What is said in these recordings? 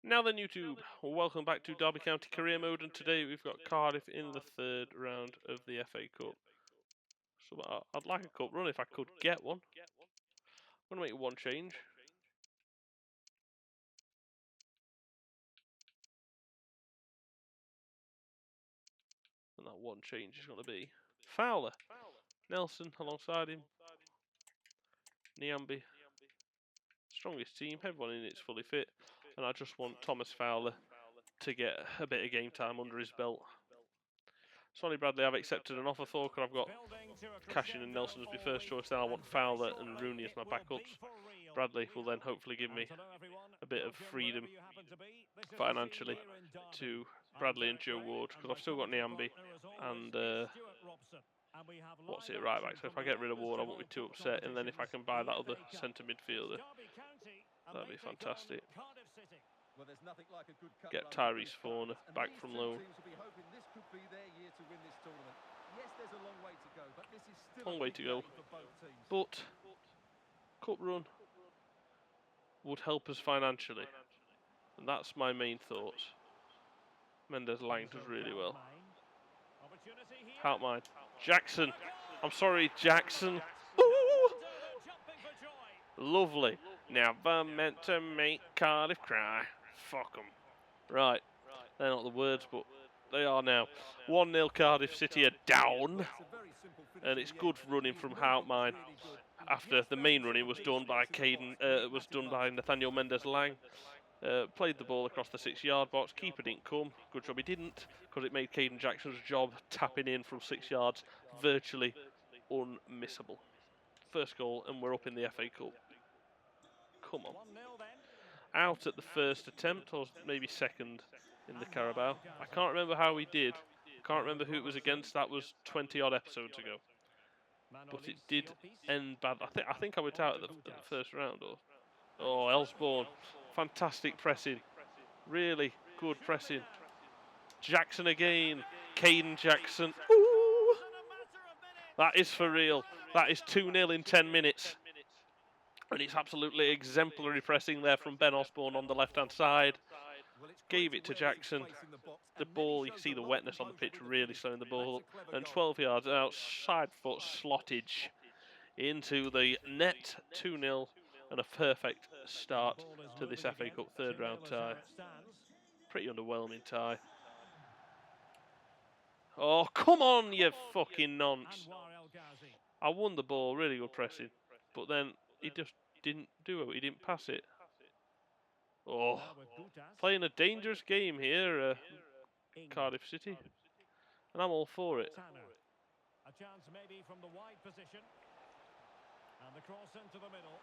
Now then, YouTube, welcome back to Derby County Career Mode, and today we've got Cardiff in the third round of the FA Cup. So I'd like a cup run if I could get one. I'm going to make one change. And that one change is going to be Fowler. Nelson alongside him. Nyambe. Strongest team, everyone in it's fully fit. And I just want Thomas Fowler to get a bit of game time under his belt. Sonny Bradley I've accepted an offer for because I've got Cashin and Nelson as my first choice. Then I want Fowler and Rooney as my backups. Bradley will then hopefully give me a bit of freedom financially to Bradley and Joe Ward, because I've still got Nyambe and what's it, right back. So if I get rid of Ward I won't be too upset, and then if I can buy that other centre midfielder, that'd be fantastic. Get Tyrese Forner back from loan. Long way to go, but cup run would help us financially, and that's my main thoughts. Mendez-Laing does really well. Help mine. Jackson. I'm sorry, Jackson. Ooh! Lovely. Never meant to make Cardiff cry. Fuck them. Right. They're not the words, but they are now. 1-0 Cardiff City are down. And it's good running from Houtmine after the main running was done by Nathaniel Mendez-Laing. Played the ball across the 6-yard box. Keeper didn't come. Good job he didn't, because it made Caden Jackson's job tapping in from 6 yards virtually unmissable. First goal, and we're up in the FA Cup. Come on. Out at the first attempt, or maybe second in the Carabao. I can't remember how we did. I can't remember who it was against. That was 20 odd episodes ago. But it did end bad. I think I went out at the first round. Oh, Elsborne. Fantastic pressing. Really good pressing. Jackson again. Caden Jackson. Ooh! That is for real. That is 2-0 in 10 minutes. And it's absolutely exemplary pressing there from Ben Osborne on the left-hand side. Gave it to Jackson. The ball, you can see the wetness on the pitch really slowing the ball up. And 12 yards out, side foot slottage into the net. 2-0 and a perfect start to this FA Cup third round tie. Pretty underwhelming tie. Oh, come on, you fucking nonce. I won the ball, really good pressing. But then he just didn't do it, he didn't pass it. Oh, playing a dangerous game here, Cardiff City. And I'm all for it. A chance maybe from the wide position. And the cross into the middle.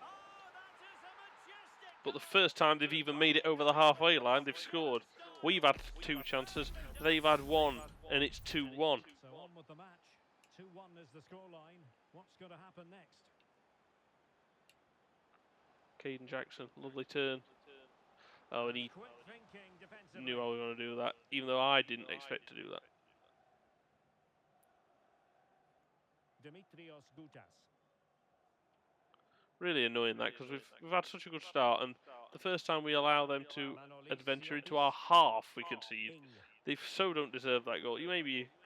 Oh, that is a majestic. But the first time they've even made it over the halfway line, they've scored. We've had 2 chances, they've had 1, and it's 2-1. So on with the match. 2-1 is the scoreline. What's going to happen next? Caden Jackson, lovely turn. Oh, and he Quick thinking defensively. knew I was going to do that, even though I didn't expect to do that. Dimitrios Goutas. Really annoying that, because we've had such a good start, and the first time we allow them to adventure into our half, we concede. They so don't deserve that goal. You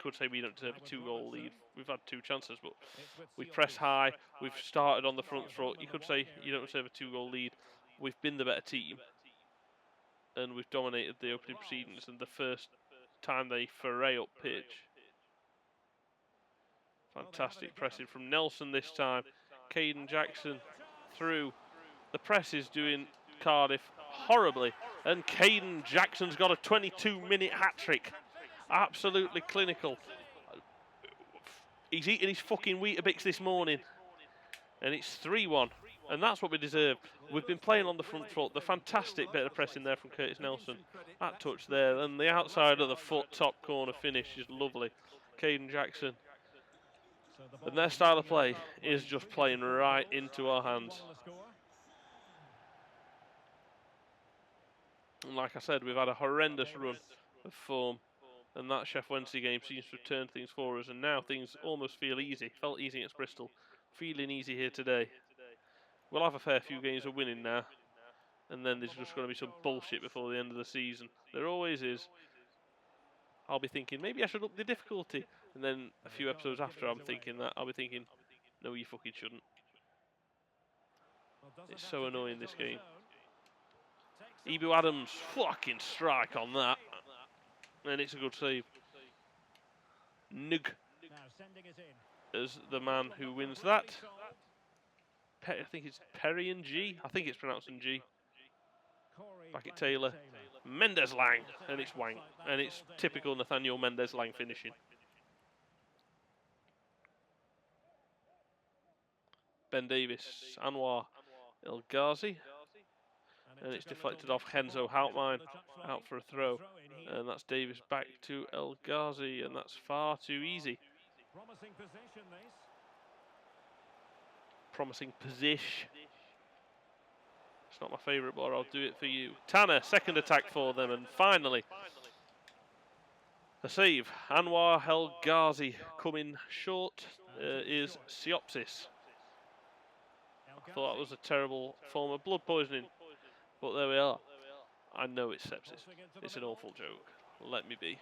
could say we don't deserve a 2-goal lead. We've had 2 chances, but we press high. We've started on the front foot. You could say you don't deserve a 2-goal lead. We've been the better team, and we've dominated the opening proceedings. And the first time they foray up pitch, fantastic pressing from Nelson this time. Caden Jackson through. The press is doing Cardiff horribly, and Caden Jackson's got a 22-minute hat-trick. Absolutely clinical. He's eating his fucking Weetabix this morning, and it's 3-1, and that's what we deserve. We've been playing on the front foot. The fantastic bit of pressing there from Curtis Nelson. That touch there, and the outside of the foot top corner finish is lovely. Caden Jackson. And their style of play is just playing right into our hands. And like I said, we've had a horrendous run of form, and that Sheff Wednesday game seems to have turned things for us, and now things almost feel easy. Felt easy against Bristol, feeling easy here today. We'll have a fair few games of winning now, and then there's just going to be some bullshit before the end of the season. There always is. I'll be thinking, maybe I should up the difficulty. And then a few episodes after I'm thinking that, I'll be thinking, no, you fucking shouldn't. It's so annoying, this game. Ebu Adams, fucking strike on that. And it's a good save. Nug is the man who wins that. I think it's Perry and G. I think it's pronounced in G. Back at Taylor. Mendez-Laing. And it's Wang. And it's typical Nathaniel Mendez-Laing finishing. Ben Davis. Anwar El Ghazi. And it's deflected off Henzo Houtmine. Out for a throw. And that's Davis back to El Ghazi. And that's far too easy. Promising position, this. Promising position. It's not my favourite, but I'll do it for you. Tanner, second attack for them, and finally a save. Anwar El Ghazi coming short is Siopsis. I thought that was a terrible form of blood poisoning, but there we are. I know it's sepsis. It's an awful joke. Let me be.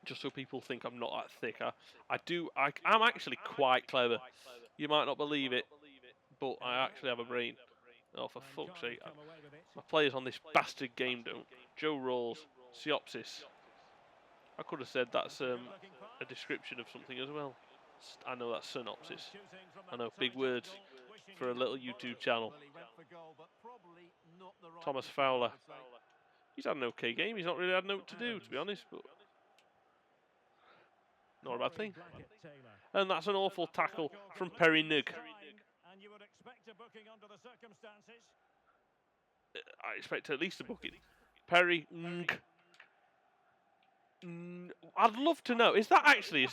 Just so people think I'm not that thick. I'm actually quite clever. You might not believe it, but I actually have a brain. Oh, for fuck's sake. My players on this bastard game don't. Joe Rawls, Siopsis. I could have said that's a description of something as well. I know that's synopsis. I know, big words for a little YouTube channel. Thomas Fowler. He's had an okay game. He's not really had a note to do, to be honest, but not a bad thing. And that's an awful tackle from Perry Nug. I expect at least a booking. Perry Nug. I'd love to know. Is that actually?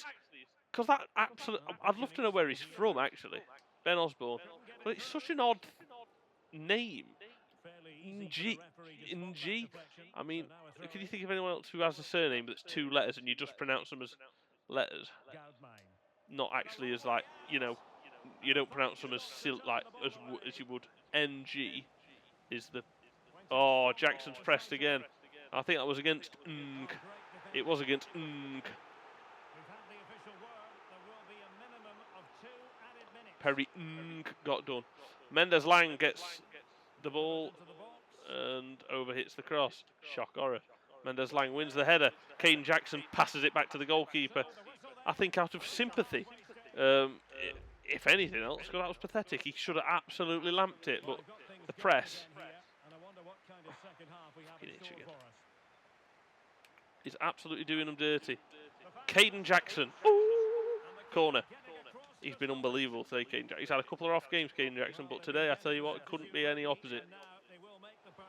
Because that absolutely. I'd love to know where he's from. Actually, Ben Osborne. But it's such an odd name. Ng. I mean, can you think of anyone else who has a surname that's two letters and you just pronounce them as letters? Not actually as like, you know, you don't pronounce them as as you would. NG is the. Oh, Jackson's pressed again. I think that was against Ng. It was against Ng. Perry Ng got done. Mendez-Laing gets the ball and overhits the cross. Shock horror. Mendez-Laing wins the header. Caden Jackson passes it back to the goalkeeper. I think out of sympathy, if anything else, because that was pathetic. He should have absolutely lamped it, but the press. He's absolutely doing them dirty. Caden Jackson. Ooh, corner. He's been unbelievable today, Caden Jackson. He's had a couple of off games, Caden Jackson, but today, I tell you what, it couldn't be any opposite.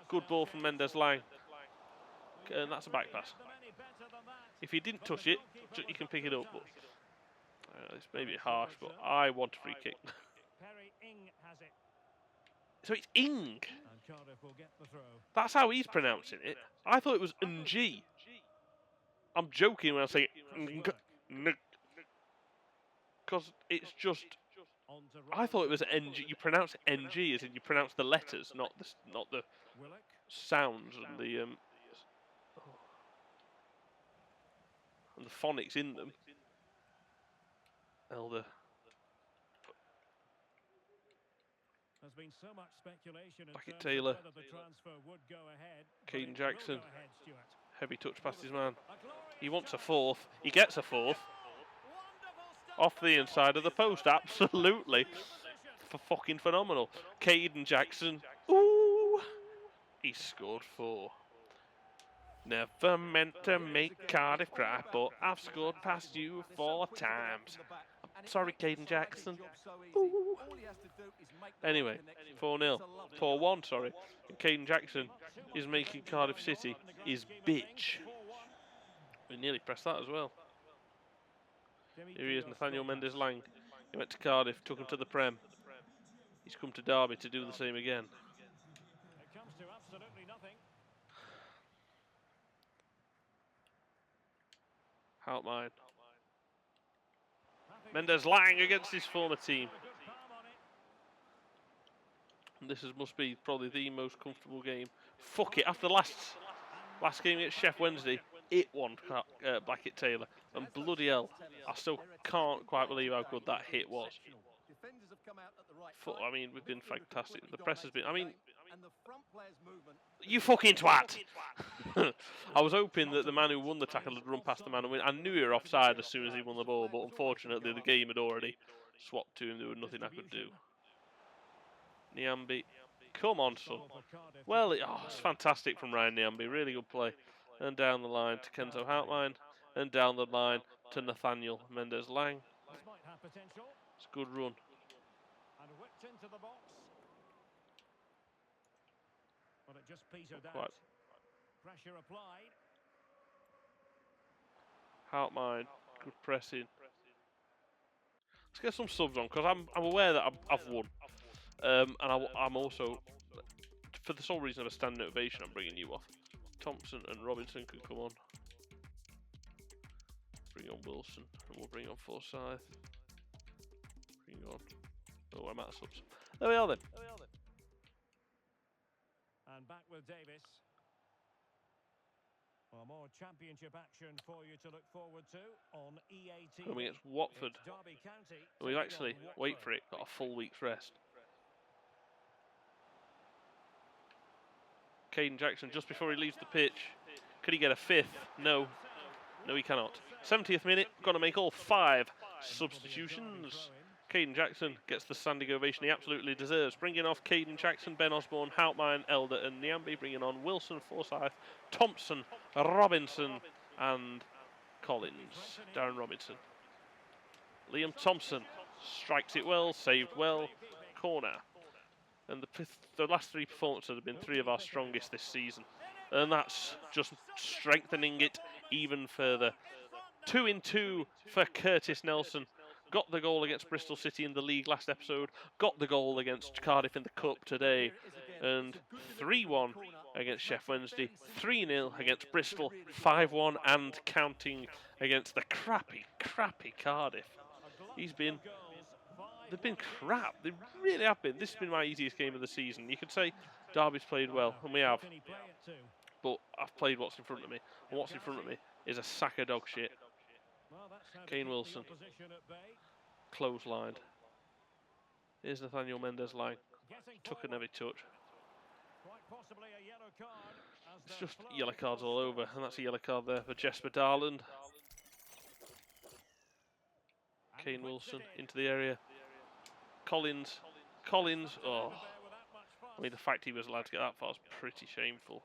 Good ball from Mendez-Laing. And that's a back pass. If he didn't touch it, you can pick it up. But it's maybe harsh, but I want a free kick. So it's Ing. That's how he's pronouncing it. I thought it was Ng. I'm joking when I say Ng. Because it's just. I thought it was NG. You pronounce NG as in you pronounce the letters, not the sounds and the phonics in them. Elder. There's been so much speculation Back at Taylor. Caden Jackson. Jackson. Heavy touch past his man. He wants a fourth. He gets a fourth. Off the inside of the post. Absolutely. Fucking phenomenal. Caden Jackson. Ooh. He scored 4. Never meant to make Cardiff cry, but I've scored past you 4 times. I'm sorry, Caden Jackson. Ooh. Anyway, 4-0. 4-1, sorry. And Caden Jackson is making Cardiff City his bitch. We nearly pressed that as well. Here he is, Nathaniel Mendez-Laing. He went to Cardiff, took him to the Prem. He's come to Derby to do the same again. It comes to absolutely nothing. Houtmine. Mendez-Laing against his former team. Must be probably the most comfortable game. Fuck it, after last game against Sheff Wednesday, it won Blackett Taylor. And bloody hell, I still can't quite believe how good that hit was. I mean, we've been fantastic. The press has been, I mean, you fucking twat! I was hoping that the man who won the tackle had run past the man and win. I knew he were offside as soon as he won the ball, but unfortunately the game had already swapped to him. There was nothing I could do. Nyambe, come on, son. Well, it's fantastic from Ryan Nyambe. Really good play. And down the line to Kenzo Houtmine. And down the line to Nathaniel Mendez-Laing. It's a good run. And whipped into the box. But it just petered out. Pressure applied. Houtmine, good pressing. Let's get some subs on because I'm aware that I've won. And I'm also, for the sole reason of a standing ovation, I'm bringing you off. Thompson and Robinson can come on. Bring on Wilson, and we'll bring on Forsyth. Bring on. Oh, I'm out of subs. There we are then. And back with Davis. Well, more championship action for you to look forward to on EA TV. Home against Watford. Derby County. We've actually, wait for it, got a full week's rest. Caden Jackson, just before he leaves the pitch, could he get a fifth? No. No, he cannot. 70th minute, got to make all 5 substitutions. Caden Jackson gets the standing ovation he absolutely deserves. Bringing off Caden Jackson, Ben Osborne, Houtmine, Elder and Nyambe. Bringing on Wilson, Forsyth, Thompson, Robinson and Collins. Darren Robinson. Liam Thompson strikes it well, saved well. Corner. And the last 3 performances have been 3 of our strongest this season. And that's just strengthening it even further. 2 in 2 for Curtis Nelson. Got the goal against Bristol City in the league last episode. Got the goal against Cardiff in the Cup today. And 3-1 against Sheff Wednesday. 3-0 against Bristol. 5-1 and counting against the crappy Cardiff. They've been crap. They really have been. This has been my easiest game of the season. You could say Derby's played well, and we have. But I've played what's in front of me. And what's in front of me is a sack of dog shit. Kane Wilson. Clotheslined. Here's Nathaniel Mendez-Laing. Took a heavy touch. It's just yellow cards all over. And that's a yellow card there for Jesper Darland. Kane Wilson into the area. Collins. Oh. I mean, the fact he was allowed to get that far is pretty shameful.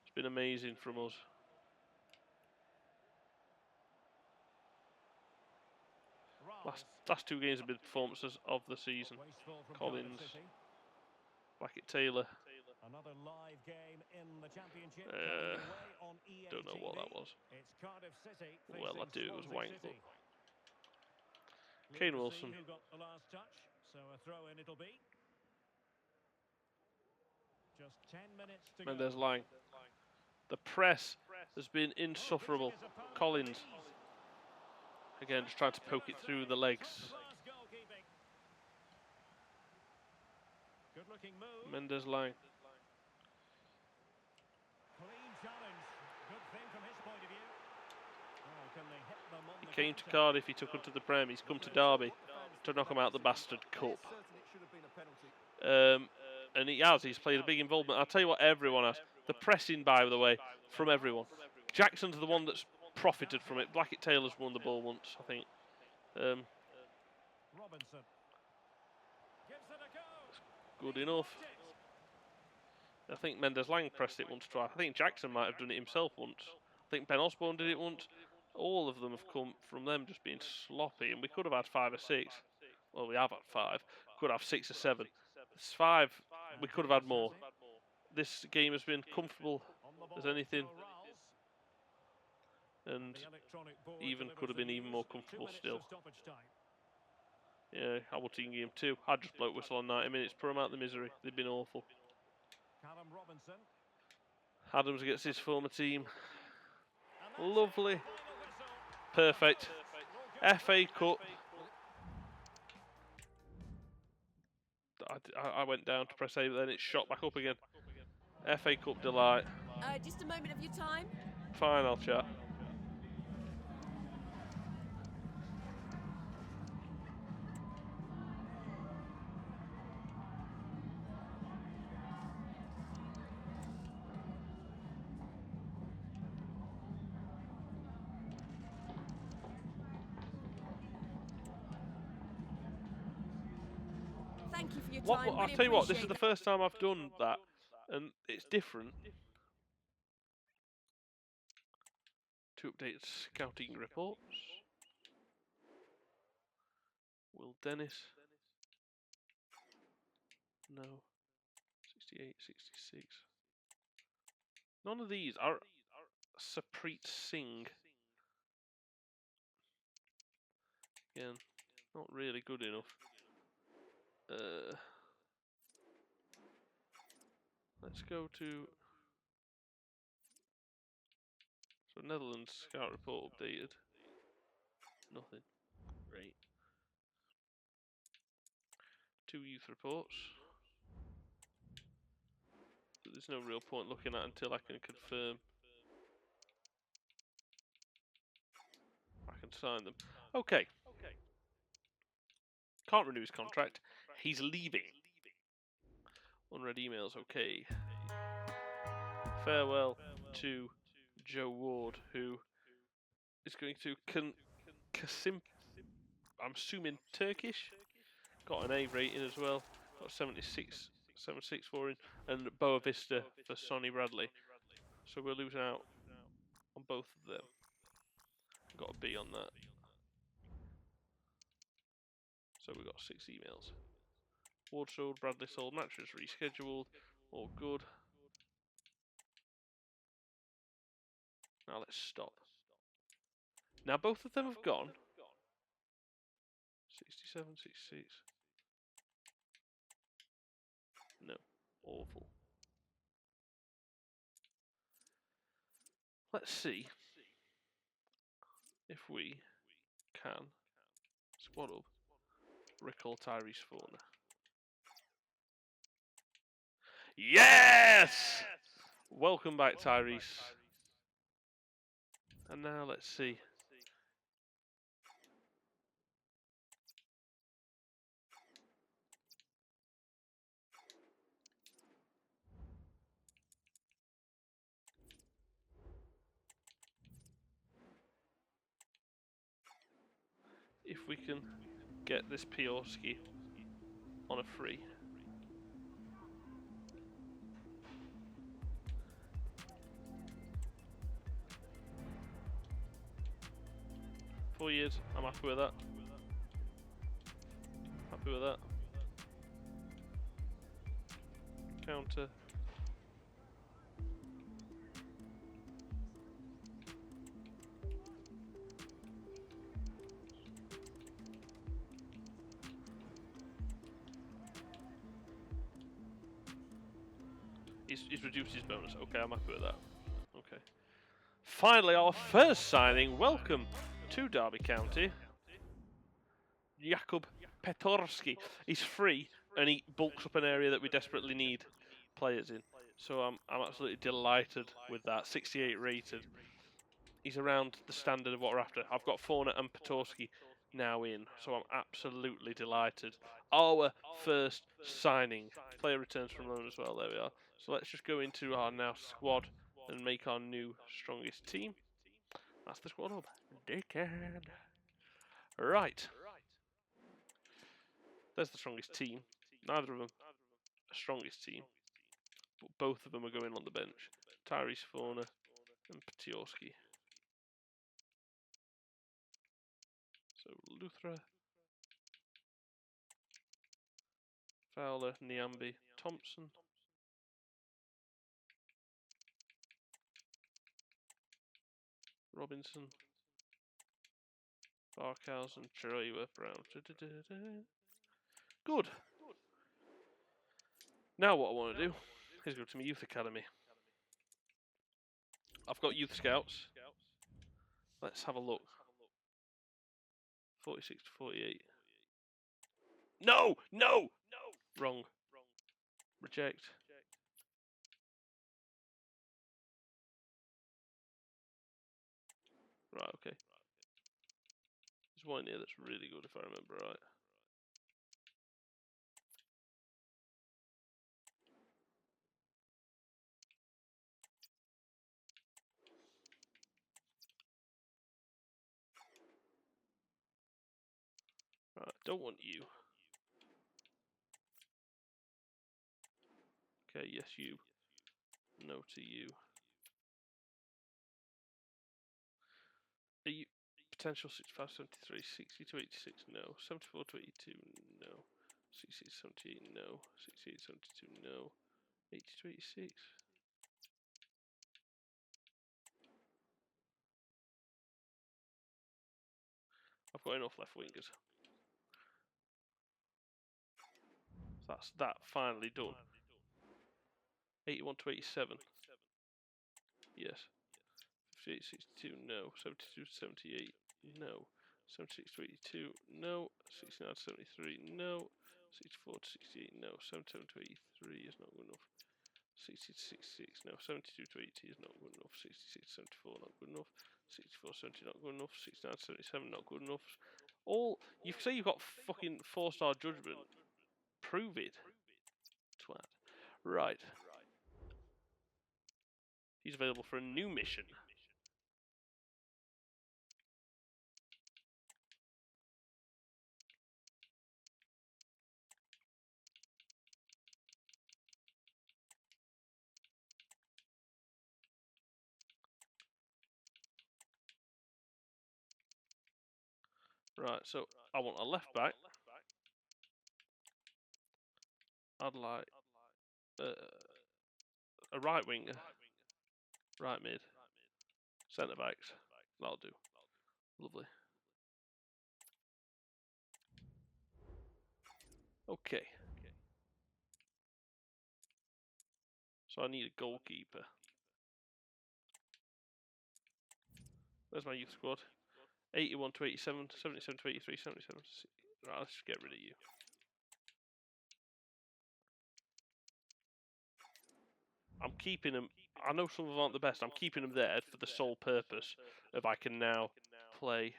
It's been amazing from us. Last 2 games have been performances of the season. Collins, Blackett Taylor. Another live game in the championship. Don't know what that was. Well, I do. It was wank. Kane Wilson. Who got the last touch, so a throw in it'll be. Just 10 minutes to Mendez-Laing. The press has been insufferable. Collins. Again, just trying to poke it through the legs. Mendez-Laing. He came to Cardiff, he took him to the Prem, he's come to Derby to knock him out the Bastard Cup. And he has, he's played a big involvement. I'll tell you what everyone has. The pressing, by the way, from everyone. Jackson's the one that's profited from it. Blackett Taylor's won the ball once, I think. Robinson. Good enough. I think Mendez-Laing pressed it once twice. I think Jackson might have done it himself once. I think Ben Osborne did it once. All of them have come from them just being sloppy, and we could have had 5 or 6. Well, we have had 5. Could have 6 or 7. It's 5. We could have had more. This game has been comfortable as anything, and even could have been even more comfortable still. Yeah, Hamilton game 2. I'd just blow whistle on 90 minutes, put them out of the misery. They've been awful. Adams gets his former team. Lovely. Perfect. FA Cup. I went down to press A, but then it shot back up again. FA Cup Delight. Just a moment of your time. Fine, I'll chat. Thank you for your What, time. I'll Really tell you what, this is appreciate the first time I've done that, and it's different. To update scouting reports. Will Dennis? No. 68, 66. None of these are Sapreet Singh. Again, not really good enough. Let's go to... So Netherlands scout report updated. Nothing. Great. 2 youth reports. So there's no real point looking at until I can confirm. I can sign them. Okay. Can't renew his contract. He's leaving. Unread emails. Okay. Farewell to Joe Ward, who is going to Kasim. I'm assuming Turkish. Got an A rating as well. Got 76 for him, and Boa Vista for Sonny Bradley. So we're losing out on both of them. Got a B on that. So we got 6 emails. Ward sold, Bradley sold, matches rescheduled. All good. Now let's stop. Now both of them have gone. 67, 66. No. Awful. Let's see if we can squad up recall Tyrese Forner. Yes! Welcome back, Tyrese. And now let's see. If we can get this Piorski on a free. Four years, I'm happy with that. Happy with that. Counter. He's reduced his bonus. Okay, I'm happy with that. Okay. Finally, our first signing. Welcome to Derby County. Jakub Petorski. He's free and he bulks up an area that we desperately need players in. So I'm absolutely delighted with that. 68 rated. He's around the standard of what we're after. I've got Forner and Petorski now in, so I'm absolutely delighted. Our first signing. Player returns from loan as well. There we are. So let's just go into our now squad and make our new strongest team. That's the squad up. Dickhead. Right. There's the strongest team. Neither of them a strongest team, but both of them are going on the bench. Tyrese Forner and Petorski. So Luthra, Fowler, Niambi, Thompson. Robinson, Barkhausen, Chiroiwa, Brown. Good. Now what I want to do is go to my youth academy. I've got youth scouts. Let's have a look. 46 to 48. No! No! Wrong. Reject. Right, okay. There's one here that's really good if I remember right. Right, don't want you. Okay, yes, you. No to you. Are you potential 65, 73, 60 to 86? No. 74 to 82? No. 68 to 78? No. 68 to 72? No. 80 to 86? I've got enough left wingers. That's that finally done. 81 to 87? Yes. 58 to 62? No. 72 to 78? No. 76 to 82? No. 69 to 73? No. 64 to 68? No. 77 to 83 is not good enough. 60 to 66, no. 72 to 80 is not good enough. 66 to 74, not good enough. 64 to 70, not good enough. 69 to 77, not good enough. All, you say you've got fucking 4-star judgment. Prove it. Twat. Right. He's available for a new mission. Right, so I want a left back. I'd like a right winger, right mid, centre backs. That'll do. Lovely. Okay. So I need a goalkeeper. Where's my youth squad? 81 to 87, 77 to 83, 77 to 60. Right, let's just get rid of you. I'm keeping them. I know some of them aren't the best. I'm keeping them there for the sole purpose of I can now play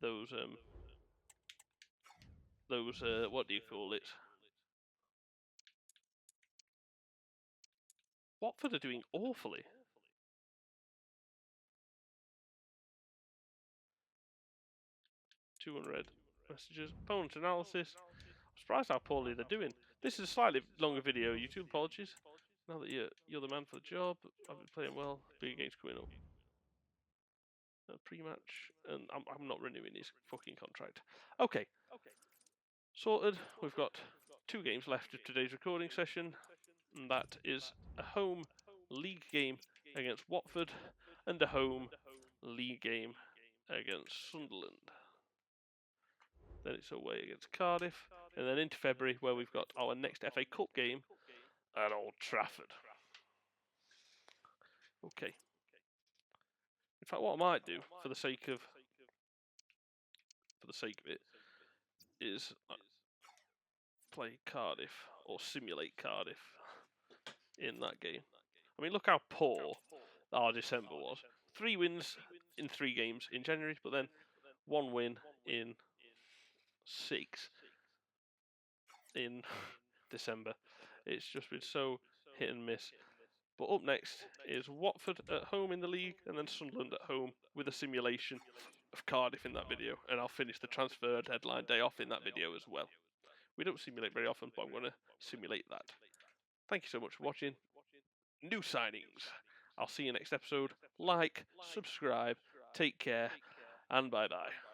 those what do you call it? Watford are doing awfully. Two unread messages. Opponent analysis. I'm surprised how poorly they're doing. This is a slightly longer video. YouTube apologies. Now that you're the man for the job, I've been playing well. Big games coming up. Pre-match, and I'm not renewing his fucking contract. Okay. Sorted. We've got 2 games left of today's recording session, and that is a home league game against Watford and a home league game against Sunderland. Then it's away against Cardiff, and then into February where we've got our next FA Cup game at Old Trafford. Okay. In fact, what I might do for the sake of it is play Cardiff or simulate Cardiff in that game. I mean, look how poor our December was. 3 wins in 3 games in January, but then 1 win in 6 in December. It's just been so hit and miss. But up next is Watford at home in the league, and then Sunderland at home with a simulation of Cardiff in that video. And I'll finish the transfer deadline day off in that video as well. We don't simulate very often, but I'm going to simulate that. Thank you so much for watching. New signings. I'll see you next episode. Like, subscribe, take care, and bye-bye.